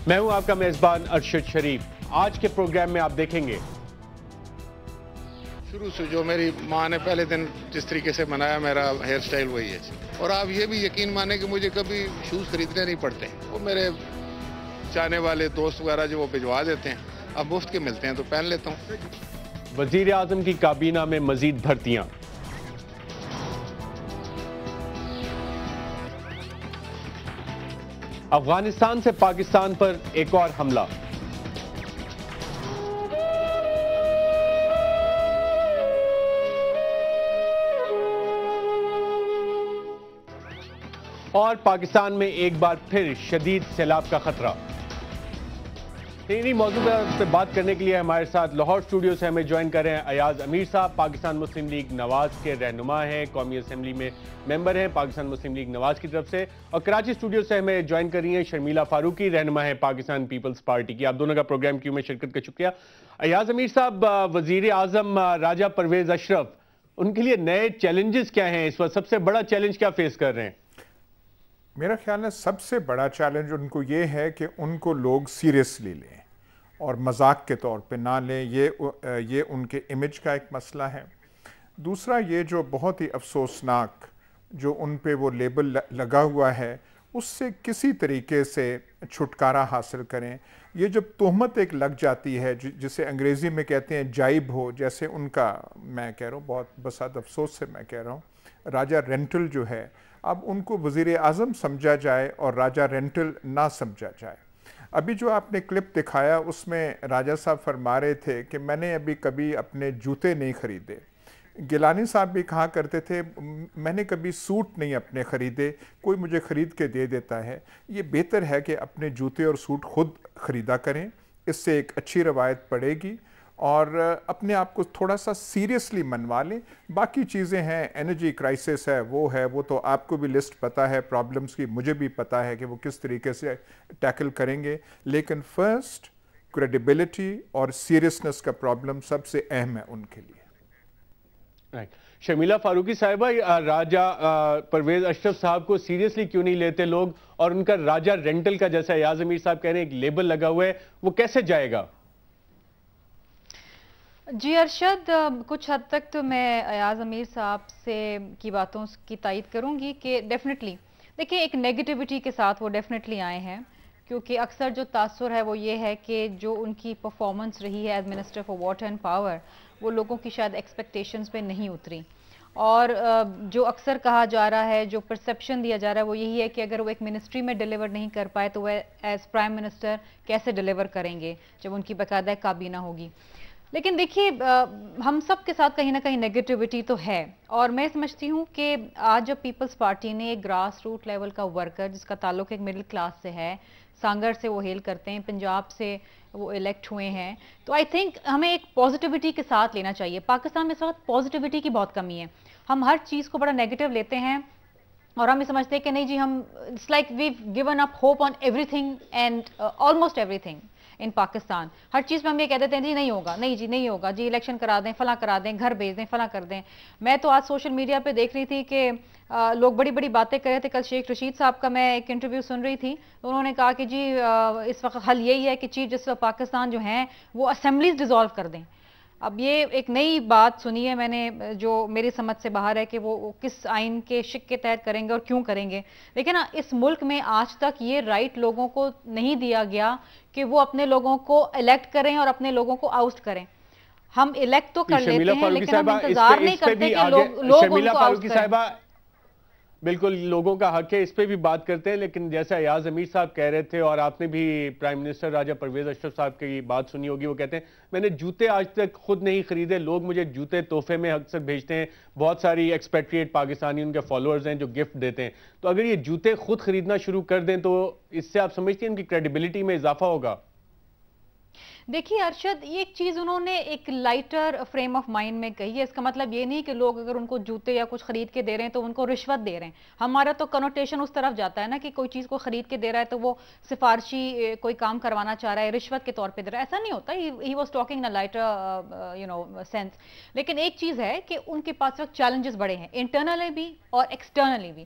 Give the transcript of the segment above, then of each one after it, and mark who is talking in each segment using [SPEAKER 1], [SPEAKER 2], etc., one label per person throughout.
[SPEAKER 1] میں ہوں آپ کا میزبان ارشد شریف۔ آج کے پروگرام میں آپ دیکھیں گے
[SPEAKER 2] شروع سے جو میری ماں نے پہلے دن جس طریقے سے منایا، میرا ہیئر سٹائل وہی ہے، اور آپ یہ بھی یقین مانیں کہ مجھے کبھی شوز خریدنے نہیں پڑتے، وہ میرے چاہنے والے دوست وغیرہ جو وہ بھجوا دیتے ہیں، اب مفت کے ملتے ہیں تو پہن لیتا ہوں۔
[SPEAKER 1] وزیر اعظم کی کابینہ میں مزید بھرتیاں۔ افغانستان سے پاکستان پر ایک اور حملہ۔ اور پاکستان میں ایک بار پھر شدید سیلاب کا خطرہ۔ انہی موضوع پہ بات کرنے کے لیے ہمارے ساتھ لاہور اسٹوڈیو سے ہمیں جوائن کر رہے ہیں ایاز امیر صاحب، پاکستان مسلم لیگ نواز کے رہنما ہیں، قومی اسمبلی میں ممبر ہیں پاکستان مسلم لیگ نواز کی طرف سے، اور کراچی اسٹوڈیو سے ہمیں جوائن کر رہی ہیں شرمیلا فاروقی، رہنما ہیں پاکستان پیپلز پارٹی کی۔ آپ دونوں کا پروگرام کیوں میں شرکت کا شکریہ۔ ایاز امیر صاحب، وزیر اعظم راجہ پرویز اشرف، ان کے لیے نئے چیلنجز کیا ہیں اس وقت؟ سب سے بڑا چیلنج کیا فیس کر رہے ہیں؟
[SPEAKER 3] میرا خیال ہے سب سے بڑا چیلنج ان کو یہ ہے کہ ان کو لوگ سیریسلی لیں اور مذاق کے طور پہ نہ لیں، یہ ان کے امیج کا ایک مسئلہ ہے۔ دوسرا یہ جو بہت ہی افسوسناک جو ان پہ وہ لیبل لگا ہوا ہے، اس سے کسی طریقے سے چھٹکارا حاصل کریں۔ یہ جب تہمت ایک لگ جاتی ہے جسے انگریزی میں کہتے ہیں جائب ہو، جیسے ان کا، میں کہہ رہا ہوں بہت بساط افسوس سے میں کہہ رہا ہوں، راجہ رینٹل جو ہے، اب ان کو وزیر اعظم سمجھا جائے اور راجہ رینٹل نہ سمجھا جائے۔ ابھی جو آپ نے کلپ دکھایا اس میں راجہ صاحب فرما رہے تھے کہ میں نے ابھی کبھی اپنے جوتے نہیں خریدے۔ گیلانی صاحب بھی کہا کرتے تھے میں نے کبھی سوٹ نہیں اپنے خریدے، کوئی مجھے خرید کے دے دیتا ہے۔ یہ بہتر ہے کہ اپنے جوتے اور سوٹ خود خریدا کریں، اس سے ایک اچھی روایت پڑے گی، اور اپنے آپ کو تھوڑا سا سیریسلی منوا لیں۔ باقی چیزیں ہیں، انرجی کرائسس ہے، وہ تو آپ کو بھی لسٹ پتہ ہے پرابلمز کی، مجھے بھی پتہ ہے کہ وہ کس طریقے سے ٹیکل کریں گے، لیکن فرسٹ کریڈیبلٹی اور سیریسنس کا پرابلم سب سے اہم ہے ان کے لیے۔
[SPEAKER 1] شرمیلا فاروقی صاحبہ، راجہ پرویز اشرف صاحب کو سیریسلی کیوں نہیں لیتے لوگ، اور ان کا راجہ رینٹل کا جیسا ایاز امیر صاحب کہہ رہے ہیں ایک لیبل لگا ہوا ہے، وہ کیسے جائے گا؟
[SPEAKER 4] جی ارشد، کچھ حد تک تو میں ایاز امیر صاحب سے کی باتوں کی تائید کروں گی کہ ڈیفینیٹلی دیکھیں ایک نیگیٹیوٹی کے ساتھ وہ ڈیفینیٹلی آئے ہیں، کیونکہ اکثر جو تاثر ہے وہ یہ ہے کہ جو ان کی پرفارمنس رہی ہے as minister for water and power, وہ لوگوں کی شاید ایکسپیکٹیشنز پہ نہیں اتری، اور جو اکثر کہا جا رہا ہے، جو پرسیپشن دیا جا رہا ہے وہ یہی ہے کہ اگر وہ ایک منسٹری میں ڈیلیور نہیں کر پائے تو وہ ایز پرائم منسٹر کیسے ڈیلیور کریں گے جب ان کی باقاعدہ کابینہ ہوگی۔ لیکن دیکھیے ہم سب کے ساتھ کہیں نہ کہیں نیگیٹیوٹی تو ہے، اور میں سمجھتی ہوں کہ آج جب پیپلز پارٹی نے ایک گراس روٹ لیول کا ورکر جس کا تعلق ایک مڈل کلاس سے ہے، سانگر سے وہ ہیل کرتے ہیں، پنجاب سے وہ الیکٹ ہوئے ہیں، تو آئی تھنک ہمیں ایک پازیٹیوٹی کے ساتھ لینا چاہیے۔ پاکستان میں اس وقت پازیٹیوٹی کی بہت کمی ہے، ہم ہر چیز کو بڑا نیگیٹو لیتے ہیں، اور ہم یہ سمجھتے ہیں کہ نہیں جی ہم it's like we've given up hope on everything and almost everything in Pakistan. ہر چیز میں ہم یہ کہہ دیتے ہیں جی نہیں ہوگا، نہیں جی نہیں ہوگا، جی الیکشن کرا دیں، فلاں کرا دیں، گھر بھیج دیں، فلاں کر دیں۔ میں تو آج سوشل میڈیا پہ دیکھ رہی تھی کہ لوگ بڑی بڑی باتیں کر رہے تھے۔ کل شیخ رشید صاحب کا میں ایک انٹرویو سن رہی تھی، تو انہوں نے کہا کہ جی اس وقت حل یہی ہے کہ چیف جسٹس آف پاکستان جو ہیں وہ اسمبلیز ڈیزالو کر دیں۔ اب یہ ایک نئی بات سنی ہے میں نے جو میری سمجھ سے باہر ہے کہ وہ کس آئین کے شق کے تحت کریں گے اور کیوں کریں گے۔ لیکن نا اس ملک میں آج تک یہ رائٹ لوگوں کو نہیں دیا گیا کہ وہ اپنے لوگوں کو الیکٹ کریں اور اپنے لوگوں کو آؤسٹ کریں۔ ہم الیکٹ تو کر لیتے ہیں لیکن ہم انتظار نہیں کرتے کہ لوگ ان کو آؤسٹ کریں۔
[SPEAKER 1] بالکل لوگوں کا حق ہے، اس پہ بھی بات کرتے ہیں، لیکن جیسا ایاز امیر صاحب کہہ رہے تھے، اور آپ نے بھی پرائم منسٹر راجہ پرویز اشرف صاحب کی بات سنی ہوگی، وہ کہتے ہیں میں نے جوتے آج تک خود نہیں خریدے، لوگ مجھے جوتے تحفے میں اکثر بھیجتے ہیں، بہت ساری ایکسپیٹریٹ پاکستانی ان کے فالوورز ہیں جو گفٹ دیتے ہیں، تو اگر یہ جوتے خود خریدنا شروع کر دیں تو اس سے آپ سمجھتے ہیں ان کی کریڈیبلٹی میں اضافہ ہوگا؟
[SPEAKER 4] دیکھیے ارشد، یہ ایک چیز انہوں نے ایک لائٹر فریم آف مائنڈ میں کہی ہے، اس کا مطلب یہ نہیں کہ لوگ اگر ان کو جوتے یا کچھ خرید کے دے رہے ہیں تو ان کو رشوت دے رہے ہیں۔ ہمارا تو کنوٹیشن اس طرف جاتا ہے نا کہ کوئی چیز کو خرید کے دے رہا ہے تو وہ سفارشی کوئی کام کروانا چاہ رہا ہے، رشوت کے طور پہ دے رہا ہے، ایسا نہیں ہوتا۔ He was talking in lighter sense. لیکن ایک چیز ہے کہ ان کے پاس وقت چیلنجز بڑے ہیں، انٹرنلی بھی اور ایکسٹرنلی بھی،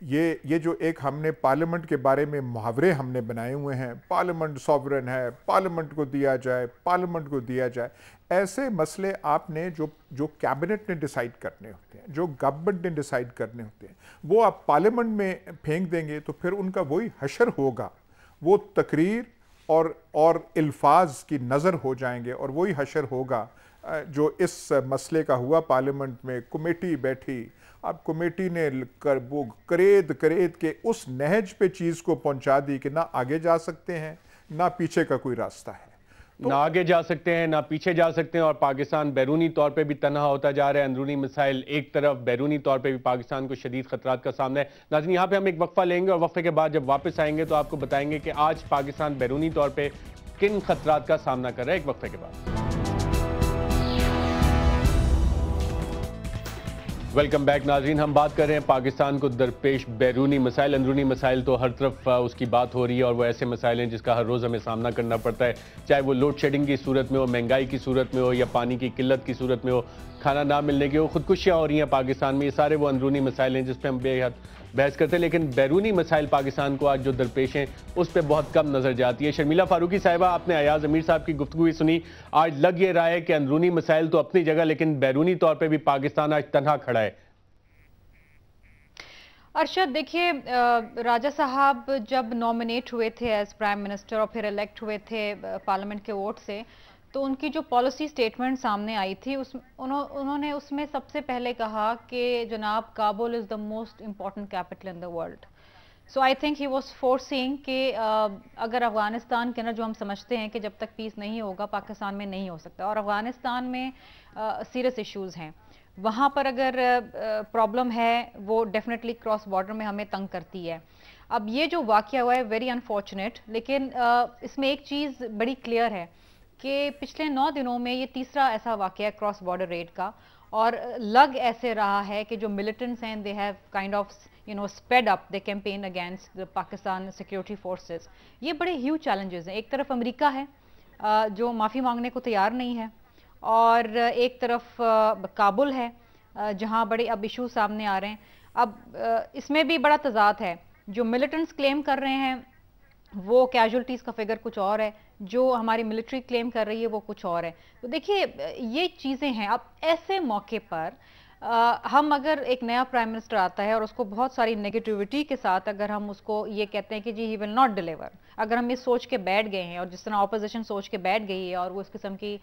[SPEAKER 3] یہ جو ایک ہم نے پارلیمنٹ کے بارے میں محاورے ہم نے بنائے ہوئے ہیں، پارلیمنٹ سوورن ہے، پارلیمنٹ کو دیا جائے، پارلیمنٹ کو دیا جائے، ایسے مسئلے آپ نے جو کیبنٹ نے ڈیسائیڈ کرنے ہوتے ہیں، جو گورنمنٹ نے ڈیسائیڈ کرنے ہوتے ہیں، وہ آپ پارلیمنٹ میں پھینک دیں گے تو پھر ان کا وہی حشر ہوگا، وہ تقریر اور الفاظ کی نظر ہو جائیں گے، اور وہی حشر ہوگا جو اس مسئلے کا ہوا پارلیمنٹ میں۔ کمیٹی بیٹھی، اب کمیٹی نے وہ کرید کے اس نہج پہ چیز کو پہنچا دی کہ نہ آگے جا سکتے ہیں نہ پیچھے کا کوئی راستہ ہے،
[SPEAKER 1] نہ آگے جا سکتے ہیں نہ پیچھے جا سکتے ہیں، اور پاکستان بیرونی طور پہ بھی تنہا ہوتا جا رہا ہے۔ اندرونی مسائل ایک طرف، بیرونی طور پہ بھی پاکستان کو شدید خطرات کا سامنا ہے۔ ناظرین، یہاں پہ ہم ایک وقفہ لیں گے اور وقفے کے بعد جب واپس آئیں گے تو آپ کو بتائیں گے کہ آج پاکستان بیرونی طور پہ کن خطرات کا سامنا کر رہا ہے۔ ایک وقفے کے بعد ویلکم بیک ناظرین، ہم بات کر رہے ہیں پاکستان کو درپیش بیرونی مسائل۔ اندرونی مسائل تو ہر طرف اس کی بات ہو رہی ہے، اور وہ ایسے مسائل ہیں جس کا ہر روز ہمیں سامنا کرنا پڑتا ہے، چاہے وہ لوڈ شیڈنگ کی صورت میں ہو، مہنگائی کی صورت میں ہو، یا پانی کی قلت کی صورت میں ہو، کھانا نہ ملنے کی ہو، خودکشیاں ہو رہی ہیں پاکستان میں۔ یہ سارے وہ اندرونی مسائل ہیں جس پہ ہم بے حد بحث کرتے ہیں، لیکن بیرونی مسائل پاکستان کو آج جو درپیش ہیں اس پہ بہت کم نظر جاتی ہے۔ شرمیلا فاروقی صاحبہ، آپ نے ایاز امیر صاحب کی گفتگو سنی، آج لگ یہ رہا ہے کہ اندرونی مسائل تو اپنی جگہ، لیکن بیرونی طور پہ بھی پاکستان آج تنہا کھڑا ہے۔
[SPEAKER 4] ارشد، دیکھیے راجہ صاحب جب نومینیٹ ہوئے تھے ایز پرائم منسٹر اور پھر الیکٹ ہوئے تھے پارلیمنٹ کے ووٹ سے، تو ان کی جو پالیسی سٹیٹمنٹ سامنے آئی تھی انہوں نے اس میں سب سے پہلے کہا کہ جناب Kabul is the most important capital in the world. So I think he was forcing کہ اگر افغانستان کے اندر جو ہم سمجھتے ہیں کہ جب تک پیس نہیں ہوگا پاکستان میں نہیں ہو سکتا، اور افغانستان میں سیریس ایشوز ہیں، وہاں پر اگر پرابلم ہے وہ ڈیفینیٹلی کراس بارڈر میں ہمیں تنگ کرتی ہے۔ اب یہ جو واقعہ ہوا ہے ویری انفارچونیٹ، لیکن اس میں ایک چیز بڑی کلیئر ہے کہ پچھلے 9 دنوں میں یہ تیسرا ایسا واقعہ ہے کراس بارڈر ریڈ کا، اور لگ ایسے رہا ہے کہ جو ملیٹنٹس ہیں they have kind of sped up the campaign against the Pakistan security forces۔ یہ بڑے ہیوج چیلنجز ہیں، ایک طرف امریکہ ہے جو معافی مانگنے کو تیار نہیں ہے، اور ایک طرف کابل ہے جہاں بڑے اب ایشو سامنے آ رہے ہیں۔ اب اس میں بھی بڑا تضاد ہے، جو ملیٹنٹس کلیم کر رہے ہیں وہ کیجولٹیز کا فگر کچھ اور ہے، جو ہماری ملٹری کلیم کر رہی ہے وہ کچھ اور ہے۔ تو دیکھیے یہ چیزیں ہیں۔ اب ایسے موقع پر ہم اگر ایک نیا پرائم منسٹر آتا ہے اور اس کو بہت ساری نیگیٹیوٹی کے ساتھ اگر ہم اس کو یہ کہتے ہیں کہ جی ہی ول ناٹ ڈیلیور، اگر ہم یہ سوچ کے بیٹھ گئے ہیں، اور جس طرح اپوزیشن سوچ کے بیٹھ گئی ہے اور وہ اس قسم کی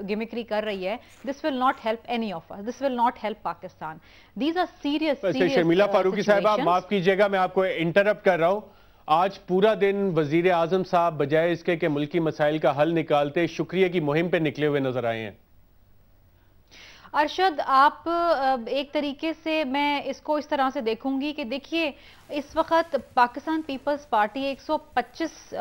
[SPEAKER 4] گمکری کر رہی ہے، this will not help any of us, this will not help Pakistan. These are serious
[SPEAKER 1] Sharmila Farooqui صاحبہ، معاف کیجیے گا میں آپ کو انٹرپٹ کر رہا ہوں۔ آج پورا دن وزیر اعظم صاحب بجائے اس کے کہ ملکی مسائل کا حل نکالتے، شکریہ کی مہم پہ نکلے ہوئے نظر آئے ہیں۔
[SPEAKER 4] ارشد، آپ ایک طریقے سے میں اس کو اس طرح سے دیکھوں گی کہ دیکھیے اس وقت پاکستان پیپلز پارٹی 125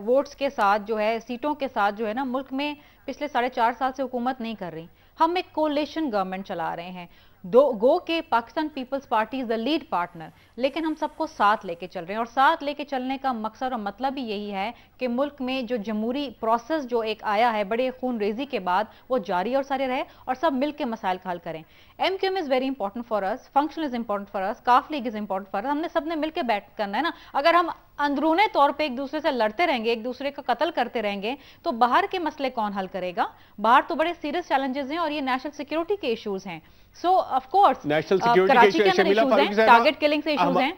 [SPEAKER 4] ووٹس کے ساتھ جو ہے، سیٹوں کے ساتھ جو ہے نا، ملک میں پچھلے 4.5 سال سے حکومت نہیں کر رہی۔ ہم ایک کولیشن گورنمنٹ چلا رہے ہیں، گو کہ Pakistan Peoples Party is the lead partner, لیکن ہم سب کو ساتھ لے کے چل رہے ہیں، اور ساتھ لے کے چلنے کا مقصد اور مطلب ہی یہی ہے کہ ملک میں جو جمہوری پروسیس جو ایک آیا ہے بڑے خون ریزی کے بعد، وہ جاری اور سارے رہے، اور سب مل کے مسائل کا حل کریں۔ M Q M is very important for us, function is important for us, کاف league is important for us. ہم نے سب نے مل کے بیٹھ کرنا ہے نا۔ اگر ہم اندرونے طور پہ ایک دوسرے سے لڑتے رہیں گے، ایک دوسرے کا قتل کرتے رہیں گے، تو باہر کے مسئلے کون حل کرے گا؟ باہر تو بڑے سیریس چیلنجز ہیں، اور یہ نیشنل سیکیورٹی کے ایشوز ہیں۔ So of course
[SPEAKER 1] national security کے
[SPEAKER 4] شرمیلا فاروقی صاحبہ، ٹارگٹ کلنگ سے ایشوز ہیں،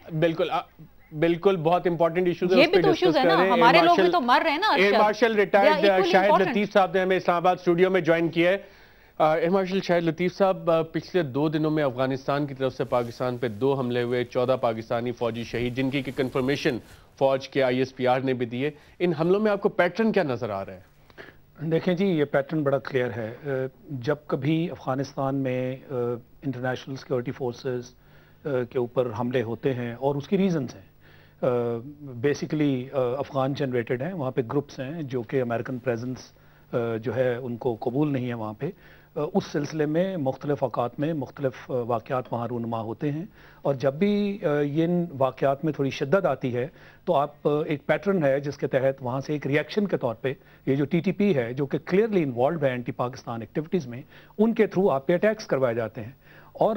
[SPEAKER 1] بالکل بہت امپورٹنٹ ایشوز ہیں،
[SPEAKER 4] یہ بھی تو ایشوز ہیں نا، ہمارے لوگ بھی تو مر رہے ہیں نا۔
[SPEAKER 1] ایئر مارشل ریٹائرڈ شاہد لطیف صاحب نے ہمیں اسلام آباد اسٹوڈیو میں جوائن کیا ہے۔ ایئر مارشل شاہد لطیف صاحب، پچھلے 2 دنوں میں افغانستان کی طرف سے پاکستان پہ 2 حملے ہوئے، 14 پاکستانی فوجی شہید، جن کی کنفرمیشن فوج کے ISPR نے بھی دیے۔ ان حملوں میں آپ کو پیٹرن کیا نظر آ رہا ہے؟
[SPEAKER 5] دیکھیں جی، یہ پیٹرن بڑا کلیئر ہے۔ جب کبھی افغانستان میں انٹرنیشنل سیکورٹی فورسز کے اوپر حملے ہوتے ہیں، اور اس کی ریزنز ہیں، بیسیکلی افغان جنریٹڈ ہیں، وہاں پہ گروپس ہیں جو کہ امریکن پریزنس جو ہے ان کو قبول نہیں ہے وہاں پہ، اس سلسلے میں مختلف اوقات میں مختلف واقعات وہاں رونما ہوتے ہیں، اور جب بھی ان واقعات میں تھوڑی شدت آتی ہے تو آپ ایک پیٹرن ہے جس کے تحت وہاں سے ایک ریئیکشن کے طور پہ یہ جو TTP ہے جو کہ کلیئرلی انوالوڈ ہے اینٹی پاکستان ایکٹیویٹیز میں، ان کے تھرو آپ پہ اٹیکس کروائے جاتے ہیں۔ اور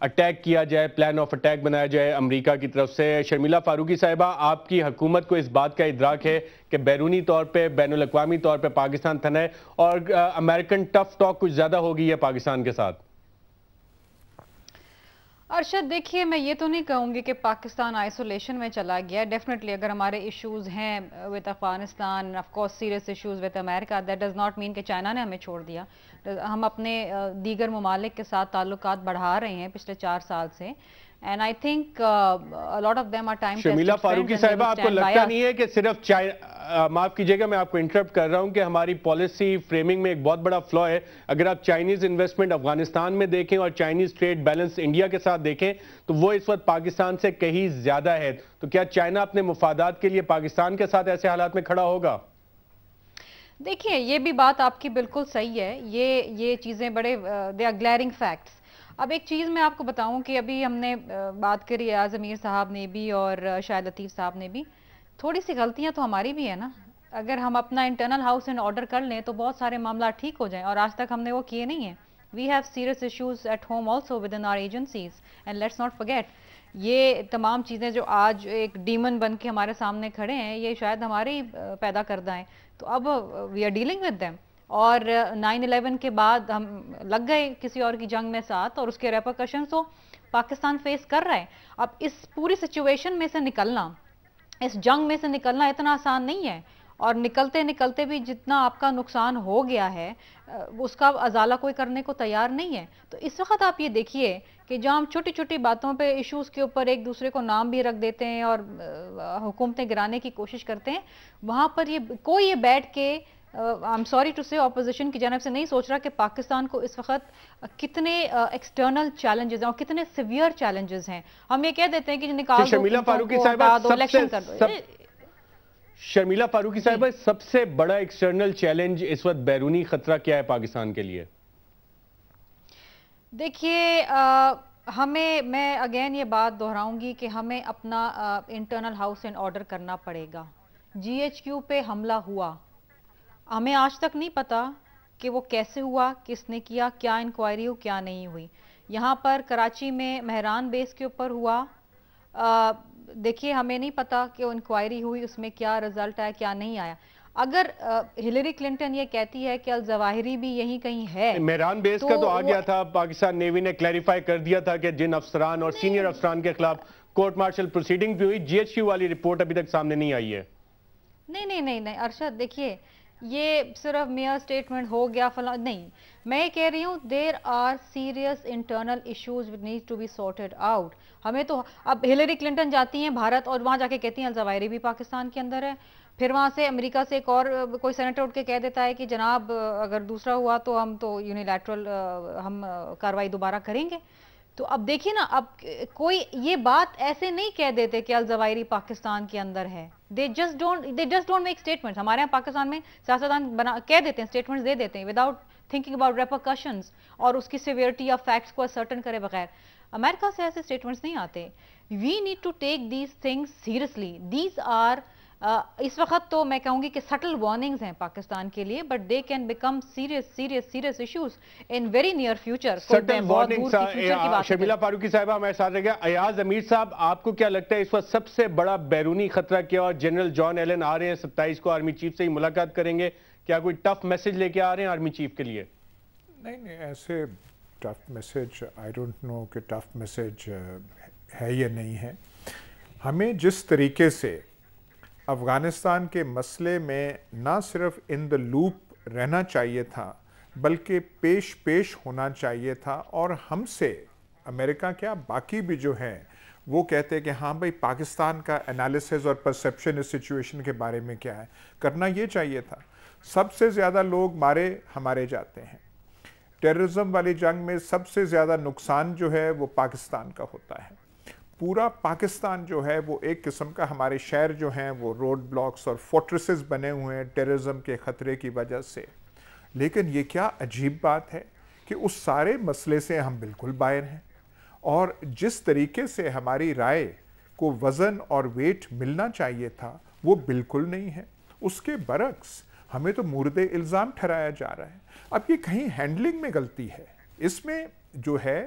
[SPEAKER 1] اٹیک کیا جائے, پلان آف اٹیک بنایا جائے امریکہ کی طرف سے. شرمیلا فاروقی صاحبہ, آپ کی حکومت کو اس بات کا ادراک ہے کہ بیرونی طور پہ, بین الاقوامی طور پہ پاکستان تھنا ہے اور امریکن ٹف ٹاک کچھ زیادہ ہو گئی ہے پاکستان کے ساتھ؟
[SPEAKER 4] ارشد دیکھیے, میں یہ تو نہیں کہوں گی کہ پاکستان آئسولیشن میں چلا گیا. ڈیفینیٹلی اگر ہمارے ایشوز ہیں with Afghanistan, of course serious issues with America, that does not mean کہ چائنا نے ہمیں چھوڑ دیا. ہم اپنے دیگر ممالک کے ساتھ تعلقات بڑھا رہے ہیں پچھلے 4 سال سے. And I think a lot of them are time tested.
[SPEAKER 1] Sharmila Farooqui صاحبہ, آپ کو لگتا نہیں ہے کہ صرف معاف کیجئے گا میں آپ کو انٹرپٹ کر رہا ہوں, کہ ہماری پالیسی فریمنگ میں ایک بہت بڑا فلو ہے؟ اگر آپ چائنیز انویسٹمنٹ افغانستان میں دیکھیں اور چائنیز ٹریڈ بیلنس انڈیا کے ساتھ دیکھیں تو وہ اس وقت پاکستان سے کہیں زیادہ ہے. تو کیا چائنا اپنے مفادات کے لیے پاکستان کے ساتھ ایسے حالات میں کھڑا ہوگا؟
[SPEAKER 4] دیکھیں, یہ بھی بات آپ کی بالکل صحیح ہے. یہ چیزیں بڑے they are glaring facts. اب ایک چیز میں آپ کو بتاؤں کہ ابھی ہم نے بات کری ایاز امیر صاحب نے بھی اور شاہد لطیف صاحب نے بھی, تھوڑی سی غلطیاں تو ہماری بھی ہیں نا. اگر ہم اپنا انٹرنل ہاؤس اینڈ آرڈر کر لیں تو بہت سارے معاملات ٹھیک ہو جائیں, اور آج تک ہم نے وہ کیے نہیں ہیں. We have serious issues at home also with in our agencies, and let's not forget, یہ تمام چیزیں جو آج ایک ڈیمن بن کے ہمارے سامنے کھڑے ہیں, یہ شاید ہمارے ہی پیدا کردہ ہیں. تو اب we are dealing with them. اور 9/11 کے بعد ہم لگ گئے کسی اور کی جنگ میں ساتھ, اور اس کے ریپرکشن تو پاکستان فیس کر رہا ہے. اب اس پوری سچویشن میں سے نکلنا, اس جنگ میں سے نکلنا اتنا آسان نہیں ہے, اور نکلتے نکلتے بھی جتنا آپ کا نقصان ہو گیا ہے اس کا ازالہ کوئی کرنے کو تیار نہیں ہے. تو اس وقت آپ یہ دیکھیے کہ جہاں ہم چھوٹی چھوٹی باتوں پہ ایشوز کے اوپر ایک دوسرے کو نام بھی رکھ دیتے ہیں اور حکومتیں گرانے کی کوشش کرتے ہیں, وہاں پر کوئی بیٹھ کے I'm sorry to say opposition کی جانب سے نہیں سوچ رہا کہ پاکستان کو اس وقت کتنے ایکسٹرنل چیلنجز ہیں اور کتنے سیویئر چیلنجز ہیں. ہم یہ کہہ دیتے ہیں کہ نکال دو,
[SPEAKER 1] شرمیلا فاروقی صاحبہ,
[SPEAKER 4] الیکشن کر دو.
[SPEAKER 1] شرمیلا فاروقی صاحبہ, سب سے بڑا ایکسٹرنل چیلنج اس وقت بیرونی خطرہ کیا ہے پاکستان کے لیے؟
[SPEAKER 4] دیکھیے, میں اگین یہ بات دہراؤں گی کہ ہمیں اپنا انٹرنل ہاؤس اینڈ آرڈر کرنا پڑے گا. GHQ پہ حملہ ہوا, ہمیں آج تک نہیں پتا کہ وہ کیسے ہوا, کس نے کیا, کیا انکوائری ہو, کیا نہیں ہوئی. یہاں پر کراچی میں مہران بیس کے اوپر ہوا, دیکھیے ہمیں نہیں پتا کہ وہ انکوائری ہوئی, اس میں کیا رزلٹ آیا, کیا نہیں آیا. اگر ہلیری کلنٹن یہ کہتی ہے کہ الظواہری بھی یہیں کہیں ہے,
[SPEAKER 1] مہران بیس کا تو آ گیا تھا, پاکستان نیوی نے کلیریفائی کر دیا تھا کہ جن افسران اور سینئر افسران کے خلاف کورٹ مارشل پروسیڈنگ بھی ہوئی. GHQ والی رپورٹ ابھی تک سامنے نہیں آئی ہے.
[SPEAKER 4] نہیں ارشد, دیکھیے یہ صرف میئر سٹیٹمنٹ ہو گیا فلاں نہیں. میں کہہ رہی ہوں there are serious internal issues which need to be sorted out. ہمیں تو اب ہلیری کلنٹن جاتی ہیں بھارت اور وہاں جا کے کہتی ہیں الظواہری بھی پاکستان کے اندر ہے, پھر وہاں سے امریکہ سے ایک اور کوئی سینیٹر اٹھ کے کہہ دیتا ہے کہ جناب اگر دوسرا ہوا تو ہم تو یونیلیٹرل ہم کاروائی دوبارہ کریں گے. تو اب دیکھیے نا, اب کوئی یہ بات ایسے نہیں کہہ دیتے کہ الظواہری پاکستان کے اندر ہے. they just don't make statements. ہمارے یہاں پاکستان میں سیاستدان کہہ دیتے ہیں, اسٹیٹمنٹس دے دیتے ہیں without thinking about repercussions اور اس کی severity of facts کو ascertain کرے بغیر. امریکہ سے ایسے اسٹیٹمنٹس نہیں آتے. we need to take these things seriously. these are اس وقت تو میں کہوں گی کہ سٹل وارننگز ہیں پاکستان کے لیے, but they can become serious issues in very near future.
[SPEAKER 1] Still warnings. Sharmila Farooqui صاحبہ ہمارے ساتھ رہ گیا. ایاز امیر صاحب, آپ کو کیا لگتا ہے اس وقت سب سے بڑا بیرونی خطرہ کیا؟ اور جنرل جان ایلن آ رہے ہیں 27 کو, آرمی چیف سے ہی ملاقات کریں گے, کیا کوئی ٹف میسج لے کے آ رہے ہیں آرمی چیف کے لیے؟
[SPEAKER 3] نہیں ایسے tough message I don't know کہ ٹف میسج ہے یا نہیں ہے. ہمیں جس طریقے سے افغانستان کے مسئلے میں نہ صرف ان دا لوپ رہنا چاہیے تھا بلکہ پیش ہونا چاہیے تھا, اور ہم سے امریکہ کیا باقی بھی جو ہیں وہ کہتے ہیں کہ ہاں بھائی پاکستان کا انالیسز اور پرسیپشن اس سچویشن کے بارے میں کیا ہے, کرنا یہ چاہیے تھا. سب سے زیادہ لوگ ہمارے جاتے ہیں. ٹیررزم والی جنگ میں سب سے زیادہ نقصان جو ہے وہ پاکستان کا ہوتا ہے. پورا پاکستان جو ہے وہ ایک قسم کا, ہمارے شہر جو ہیں وہ روڈ بلاکس اور فورٹریسز بنے ہوئے ہیں ٹیررزم کے خطرے کی وجہ سے. لیکن یہ کیا عجیب بات ہے کہ اس سارے مسئلے سے ہم بالکل باہر ہیں, اور جس طریقے سے ہماری رائے کو وزن اور ویٹ ملنا چاہیے تھا وہ بالکل نہیں ہے. اس کے برعکس ہمیں تو مورد الزام ٹھہرایا جا رہا ہے. اب یہ کہیں ہینڈلنگ میں غلطی ہے, اس میں جو ہے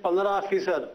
[SPEAKER 6] 15%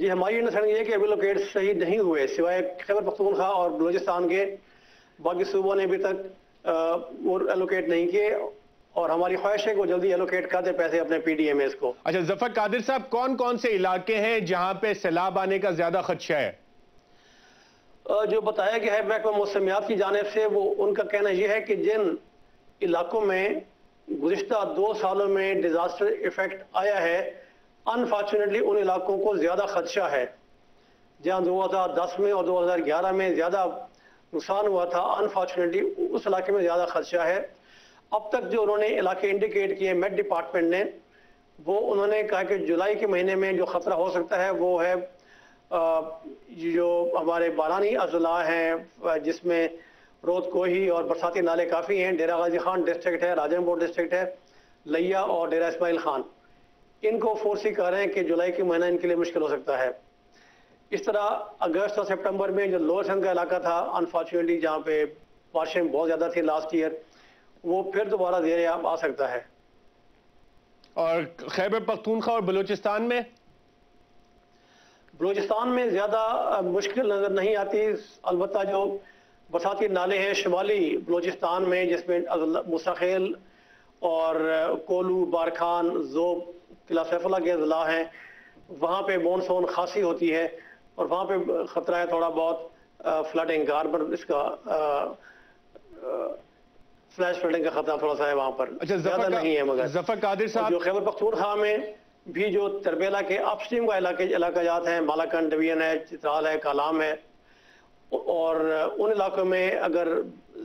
[SPEAKER 6] جی ہماری انڈرسٹینڈنگ یہ کہ ابھی لوکیٹ صحیح نہیں ہوئے سوائے خیبر پختونخوا اور بلوچستان کے، باقی صوبوں نے ابھی تک وہ ایلوکیٹ نہیں کیے، اور ہماری خواہش ہے کہ وہ جلدی ایلوکیٹ کر دیں پیسے اپنے پی ڈی ایم ایس کو۔
[SPEAKER 1] اچھا ظفر قادر صاحب، کون کون سے علاقے ہیں جہاں پہ سیلاب آنے کا زیادہ خدشہ ہے؟
[SPEAKER 6] جو بتایا گیا ہے محکمہ موسمیات کی جانب سے، وہ ان کا کہنا یہ ہے کہ جن علاقوں میں گزشتہ 2 سالوں میں ڈیزاسٹر ایفیکٹ آیا ہے، انفارچونیٹلی ان علاقوں کو زیادہ خدشہ ہے۔ جہاں 2010 میں اور 2011 میں زیادہ نقصان ہوا تھا، انفارچونیٹلی اس علاقے میں زیادہ خدشہ ہے۔ اب تک جو انہوں نے علاقے انڈیکیٹ کیے میٹ ڈپارٹمنٹ نے، وہ انہوں نے کہا کہ جولائی کے مہینے میں جو خطرہ ہو سکتا ہے وہ ہے جو ہمارے بارانی اضلاع ہیں جس میں رود کوہی اور برساتی نالے کافی ہیں، ڈیرہ غازی خان ڈسٹرکٹ ہے، راجن پور ڈسٹرکٹ ہے، لیا اور ڈیرہ اسماعیل خان، ان کو فورسی کر رہے ہیں کہ جولائی کے مہینہ ان کے لیے مشکل ہو سکتا ہے۔ اس طرح اگست اور سپٹمبر میں جو لوور سندھ کا علاقہ تھا، انفارچونیٹلی جہاں پہ بارشیں بہت زیادہ تھی لاسٹ ایئر، وہ پھر دوبارہ زیر آب آ سکتا ہے۔
[SPEAKER 1] اور خیبر پختونخوا اور بلوچستان میں
[SPEAKER 6] زیادہ مشکل نظر نہیں آتی، البتہ جو برساتی نالے ہیں شمالی بلوچستان میں، جس میں مستخیل اور کولو، بارکھان، زوب، قلعہ سیف اللہ کے اضلاع ہیں، وہاں پہ مونسون خاصی ہوتی ہے اور وہاں پہ خطرہ ہے تھوڑا بہت فلڈنگ کا، اس کا فلیش فلڈنگ کا خطرہ تھوڑا سا ہے وہاں پر، زیادہ نہیں ہے۔ مگر
[SPEAKER 1] ظفر قادر صاحب،
[SPEAKER 6] جو خیبر پختونخوا میں بھی جو تربیلا کے اپ اسٹریم کا علاقہ جات ہیں، مالاکنڈ ڈویژن ہے، چترال ہے، کالام ہے، اور ان علاقوں میں اگر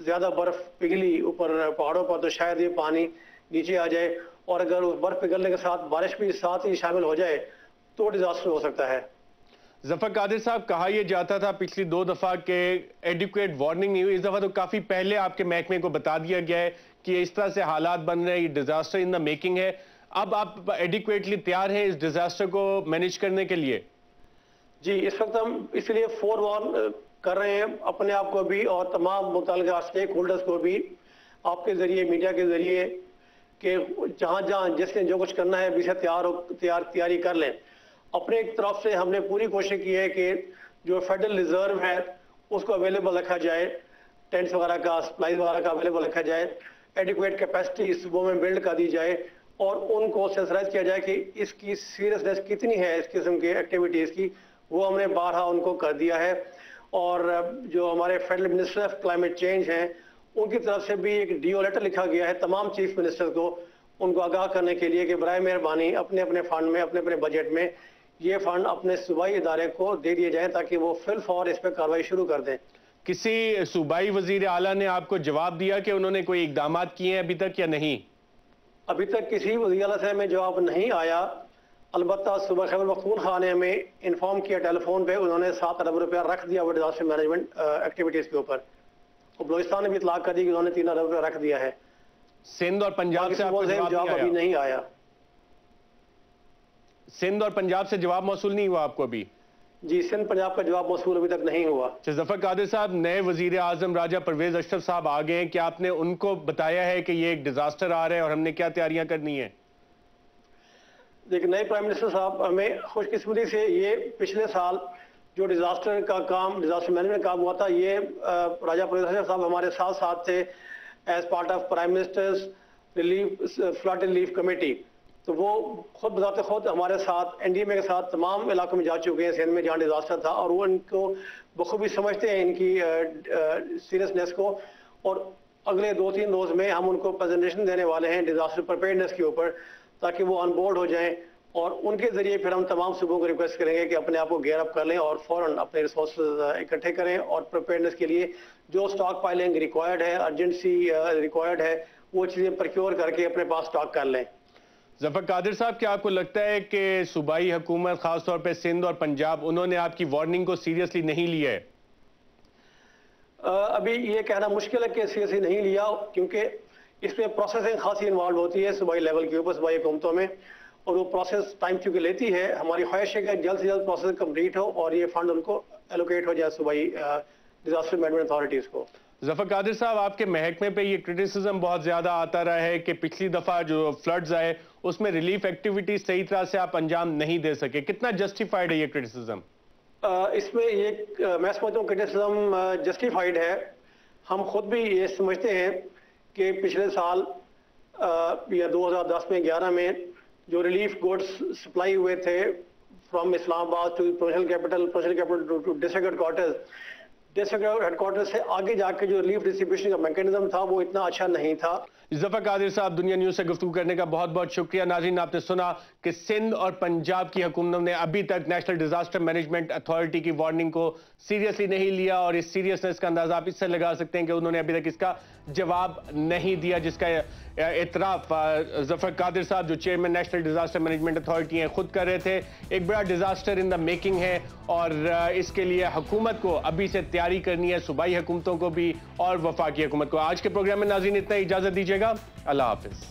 [SPEAKER 6] زیادہ برف پگھلی اوپر پہاڑوں پر تو شاید یہ پانی نیچے آ جائے، اور اگر اس برف پگھلنے کے ساتھ بارش بھی ساتھ ہی شامل ہو جائے تو ڈیزاسٹر ہو سکتا ہے۔
[SPEAKER 1] ظفر قادر صاحب، کہا یہ جاتا تھا پچھلی 2 دفعہ کہ ایڈیکویٹ وارننگ نہیں ہوئی، اس دفعہ تو کافی پہلے آپ کے محکمے کو بتا دیا گیا ہے کہ اس طرح سے حالات بن رہے ہیں، یہ ڈیزاسٹر ان دا میکنگ ہے۔ اب آپ ایڈیکویٹلی تیار ہیں اس ڈیزاسٹر کو مینیج کرنے کے لیے؟
[SPEAKER 6] جی اس وقت ہم اس لیے فور وارن کر رہے ہیں اپنے آپ کو بھی اور تمام متعلقہ اسٹیک ہولڈرز کو بھی، آپ کے ذریعے، میڈیا کے ذریعے، کہ جہاں جہاں جس نے جو کچھ کرنا ہے ابھی سے تیاری کر لیں۔ اپنے ایک طرف سے ہم نے پوری کوشش کی ہے کہ جو فیڈرل ریزرو ہے اس کو اویلیبل رکھا جائے، ٹینٹس وغیرہ کا، سپلائز وغیرہ کا اویلیبل رکھا جائے، ایڈیکویٹ کیپیسٹی صوبوں میں بلڈ کر دی جائے، اور ان کو سینسرائز کیا جائے کہ اس کی سیریسنیس کتنی ہے اس قسم کے ایکٹیویٹیز کی، وہ ہم نے بارہا ان کو کر دیا ہے۔ اور جو ہمارے federal minister of climate change ہیں، ان کی طرف سے بھی ایک ڈیو لیٹر لکھا گیا ہے تمام چیف منسٹر کو، ان کو آگاہ کرنے کے لیے کہ برائے مہربانی اپنے اپنے فنڈ میں، اپنے اپنے بجٹ میں یہ فنڈ اپنے صوبائی ادارے کو دے دیے جائیں تاکہ وہ فل فور اس پہ کارروائی شروع کر دیں۔
[SPEAKER 1] کسی صوبائی وزیر اعلیٰ نے آپ کو جواب دیا کہ انہوں نے کوئی اقدامات کیے ہیں ابھی تک یا نہیں؟
[SPEAKER 6] ابھی تک کسی وزیر اعلیٰ سے ہمیں جواب نہیں آیا، البتہ صوبہ خیبر پختونخوا نے ہمیں انفارم کیا ٹیلی فون پہ، انہوں نے 7 ارب روپیہ رکھ دیا وہ ڈیزاسٹر مینجمنٹ ایکٹیویٹیز کے اوپر، اور بلوچستان نے بھی اطلاع کر دی کہ انہوں نے 3 ارب روپیہ رکھ دیا ہے۔
[SPEAKER 1] سندھ اور پنجاب سے آپ کو
[SPEAKER 6] جواب ابھی نہیں آیا۔
[SPEAKER 1] سندھ اور پنجاب سے جواب موصول نہیں ہوا آپ کو ابھی؟
[SPEAKER 6] جی سندھ پنجاب کا جواب موصول ابھی تک نہیں ہوا۔
[SPEAKER 1] ظفر قادر صاحب، نئے وزیر اعظم راجہ پرویز اشرف صاحب آ گئے ہیں، کیا آپ نے ان کو بتایا ہے کہ یہ ایک ڈیزاسٹر آ رہا ہے اور ہم نے کیا تیاریاں کرنی ہیں؟
[SPEAKER 6] دیکھیں نئے پرائم منسٹر صاحب، ہمیں خوش قسمتی سے یہ پچھلے سال جو ڈیزاسٹر کا کام، ڈیزاسٹر مینجمنٹ کا کام ہوا تھا، یہ راجہ پرویز اشرف صاحب ہمارے ساتھ تھے as part of prime minister's relief flood relief committee, تو وہ خود بذات خود ہمارے ساتھ این ڈی ایم اے کے ساتھ تمام علاقوں میں جا چکے ہیں سندھ میں جہاں ڈیزاسٹر تھا، اور وہ ان کو بخوبی سمجھتے ہیں ان کی سیریسنیس کو، اور اگلے 2-3 روز میں ہم ان کو پریزنٹیشن دینے والے ہیں ڈیزاسٹر پریپیئرنیس کے اوپر، تاکہ وہ آن بورڈ ہو جائیں، اور ان کے ذریعے پھر ہم تمام صوبوں کو ریکویسٹ کریں گے کہ اپنے آپ کو گیئر اپ کر لیں اور فوراً اپنے ریسورسز اکٹھے کریں، اور پریپیئرنیس کے لیے جو سٹاک پائلنگ ریکوائرڈ ہے، ارجنسی ریکوائرڈ ہے، وہ چیزیں پرکیور کر کے اپنے پاس سٹاک کر لیں۔
[SPEAKER 1] ظفر قادر صاحب، کیا آپ کو لگتا ہے کہ صوبائی حکومت خاص طور پہ سندھ اور پنجاب، انہوں نے آپ کی وارننگ کو سیریسلی نہیں لیا ہے؟
[SPEAKER 6] ابھی یہ کہنا مشکل ہے کہ سیریسلی نہیں لیا، کیونکہ اس میں پروسیسنگ خاصی انوالو ہوتی ہے صوبائی لیول کے اوپر، صوبائی حکومتوں میں، اور وہ پروسیس ٹائم چونکہ لیتی ہے۔ ہماری خواہش ہے کہ جلد سے جلد پروسیس کمپلیٹ ہو اور یہ فنڈ ان کو ایلوکیٹ ہو جائے صوبائی ڈیزاسٹر مینجمنٹ اتھارٹیز کو۔
[SPEAKER 1] ظفر قادر صاحب، آپ کے محکمے پہ یہ کرٹیسزم بہت زیادہ آتا رہا ہے کہ پچھلی دفعہ جو فلڈز آئے اس میں ریلیف ایکٹیویٹی صحیح طرح سے آپ انجام نہیں دے سکے، کتنا جسٹیفائیڈ ہے یہ کرٹیسزم؟
[SPEAKER 6] اس میں یہ میں سمجھتا ہوں کرٹیسزم جسٹیفائیڈ ہے. ہم خود بھی یہ سمجھتے ہیں کہ پچھلے سال یا 2010 میں 11 میں جو ریلیف گوڈز سپلائی ہوئے تھے from Islamabad to provincial capital to district headquarters, district headquarter سے آگے جا کے جو ریلیف ڈسٹریبیوشن کا میکینزم تھا وہ اتنا اچھا نہیں تھا.
[SPEAKER 1] ظفر قادر صاحب، دنیا نیوز سے گفتگو کرنے کا بہت بہت شکریہ. ناظرین، آپ نے سنا کہ سندھ اور پنجاب کی حکومتوں نے ابھی تک نیشنل ڈیزاسٹر مینجمنٹ اتھارٹی کی وارننگ کو سیریسلی نہیں لیا، اور اس سیریسنس کا اندازہ آپ اس سے لگا سکتے ہیں کہ انہوں نے ابھی تک اس کا جواب نہیں دیا، جس کا اعتراف ظفر قادر صاحب جو chairman national disaster management authority ہیں خود کر رہے تھے. ایک بڑا ڈیزاسٹر ان دا میکنگ ہے، اور اس کے لیے حکومت کو ابھی سے تیاری کرنی ہے، صوبائی حکومتوں کو بھی اور وفاقی حکومت کو. آج کے پروگرام میں ناظرین اتنا ہی، اجازت دیجیے گا. اللہ حافظ.